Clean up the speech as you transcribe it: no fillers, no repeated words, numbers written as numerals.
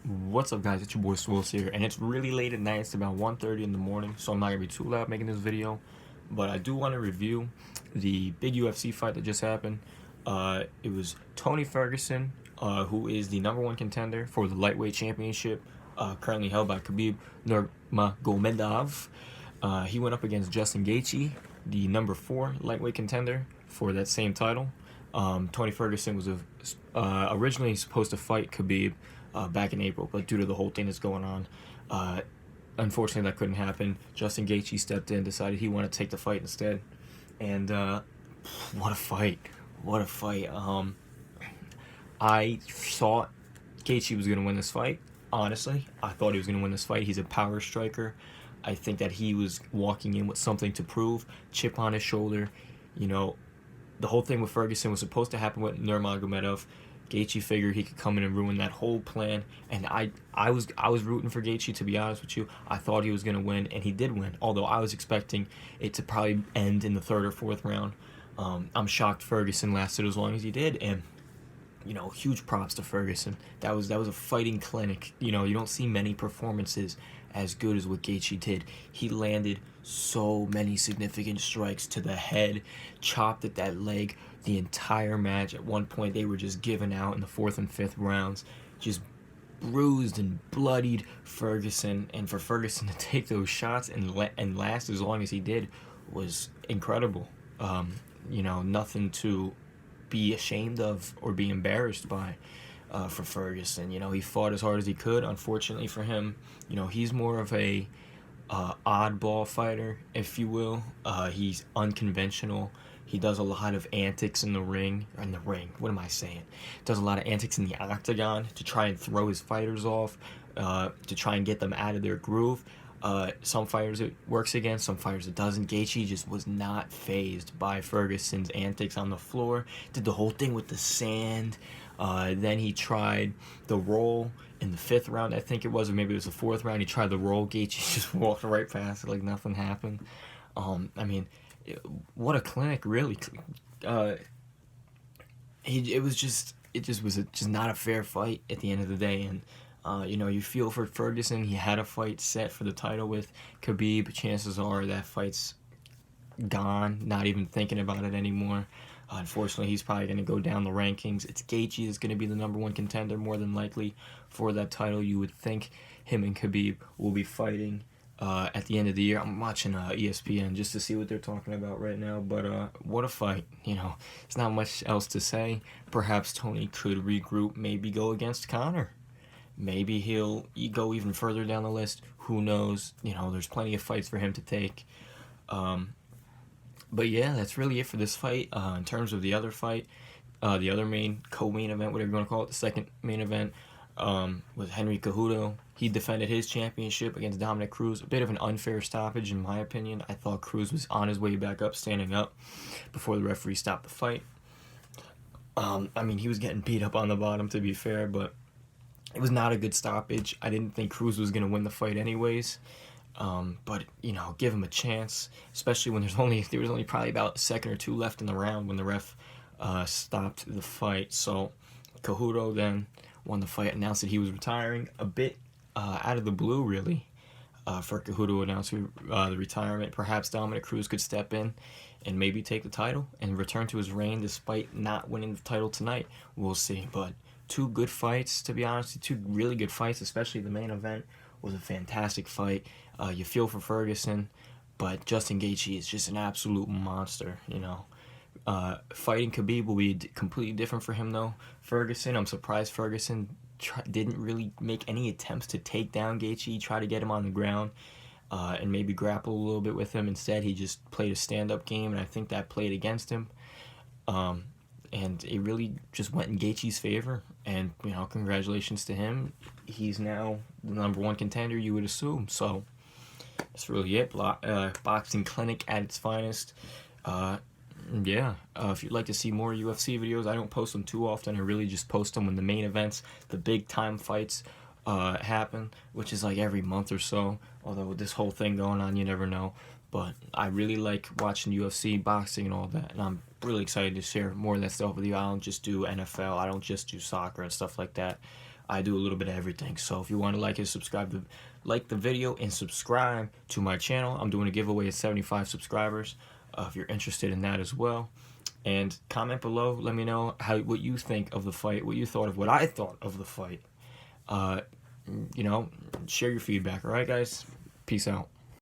What's up, guys? It's your boy Swills here, and it's really late at night. It's about 1:30 in the morning, so I'm not gonna be too loud making this video. But I do want to review the big UFC fight that just happened. It was Tony Ferguson, who is the #1 contender for the lightweight championship, currently held by Khabib Nurmagomedov. He went up against Justin Gaethje, the #4 lightweight contender for that same title. Tony Ferguson was originally supposed to fight Khabib back in April, but due to the whole thing that's going on, unfortunately that couldn't happen. Justin Gaethje stepped in, decided he wanted to take the fight instead, and what a fight! What a fight! I thought Gaethje was going to win this fight. Honestly, I thought he was going to win this fight. He's a power striker. I think that he was walking in with something to prove, chip on his shoulder. You know, the whole thing with Ferguson was supposed to happen with Nurmagomedov. Gaethje figured he could come in and ruin that whole plan, and I was rooting for Gaethje, to be honest with you. I thought he was going to win, and he did win, although I was expecting it to probably end in the 3rd or 4th round. I'm shocked Ferguson lasted as long as he did, and huge props to Ferguson. That was a fighting clinic. You don't see many performances as good as what Gaethje did. He landed so many significant strikes to the head, chopped at that leg the entire match. At one point, they were just giving out in the 4th and 5th rounds, just bruised and bloodied Ferguson. And for Ferguson to take those shots and last as long as he did was incredible. Nothing to be ashamed of or be embarrassed by for Ferguson. He fought as hard as he could. Unfortunately for him, he's more of a oddball fighter, if you will. He's unconventional. He does a lot of antics in the ring. What am I saying? Does a lot of antics in the octagon to try and throw his fighters off, to try and get them out of their groove. Some fighters it works against, some fighters it doesn't. Gaethje just was not fazed by Ferguson's antics on the floor. Did the whole thing with the sand. Then he tried the roll in the 5th round, I think it was, or maybe it was the 4th round. He tried the roll. Gaethje just walked right past it like nothing happened. What a clinic, really. It was just not a fair fight at the end of the day, and you feel for Ferguson. He had a fight set for the title with Khabib. Chances are that fight's gone, not even thinking about it anymore. Unfortunately, he's probably going to go down the rankings. It's Gaethje that's going to be the #1 contender, more than likely, for that title. You would think him and Khabib will be fighting at the end of the year. I'm watching ESPN just to see what they're talking about right now, but what a fight. There's not much else to say. Perhaps Tony could regroup, maybe go against Conor. Maybe he'll go even further down the list. Who knows? There's plenty of fights for him to take. But yeah, that's really it for this fight. In terms of the other fight, the other co-main event, whatever you want to call it, the second main event, was Henry Cejudo. He defended his championship against Dominic Cruz. A bit of an unfair stoppage, in my opinion. I thought Cruz was on his way back up, standing up, before the referee stopped the fight. He was getting beat up on the bottom, to be fair, but it was not a good stoppage. I didn't think Cruz was going to win the fight anyways. But give him a chance, especially when there was only probably about a second or two left in the round when the ref stopped the fight. So Cejudo then won the fight, announced that he was retiring, a bit out of the blue, really, for Cejudo to announce the retirement. Perhaps Dominic Cruz could step in and maybe take the title and return to his reign despite not winning the title tonight. We'll see. But two good fights, to be honest. Two really good fights, especially the main event was a fantastic fight. You feel for Ferguson, but Justin Gaethje is just an absolute monster. Fighting Khabib will be completely different for him, though. Ferguson, I'm surprised Ferguson didn't really make any attempts to take down Gaethje, try to get him on the ground, and maybe grapple a little bit with him. Instead, he just played a stand-up game, and I think that played against him. And it really just went in Gaethje's favor. And, congratulations to him. He's now the #1 contender, you would assume. So that's really it. Boxing clinic at its finest. If you'd like to see more UFC videos, I don't post them too often. I really just post them when the main events, the big time fights happen, which is like every month or so. Although with this whole thing going on, you never know. But I really like watching UFC, boxing, and all that. And I'm really excited to share more of that stuff with you. I don't just do NFL. I don't just do soccer and stuff like that. I do a little bit of everything. So if you want to like the video and subscribe to my channel. I'm doing a giveaway at 75 subscribers. If you're interested in that as well. And comment below. Let me know what you think of the fight, what you thought of what I thought of the fight. You know, share your feedback. All right, guys? Peace out.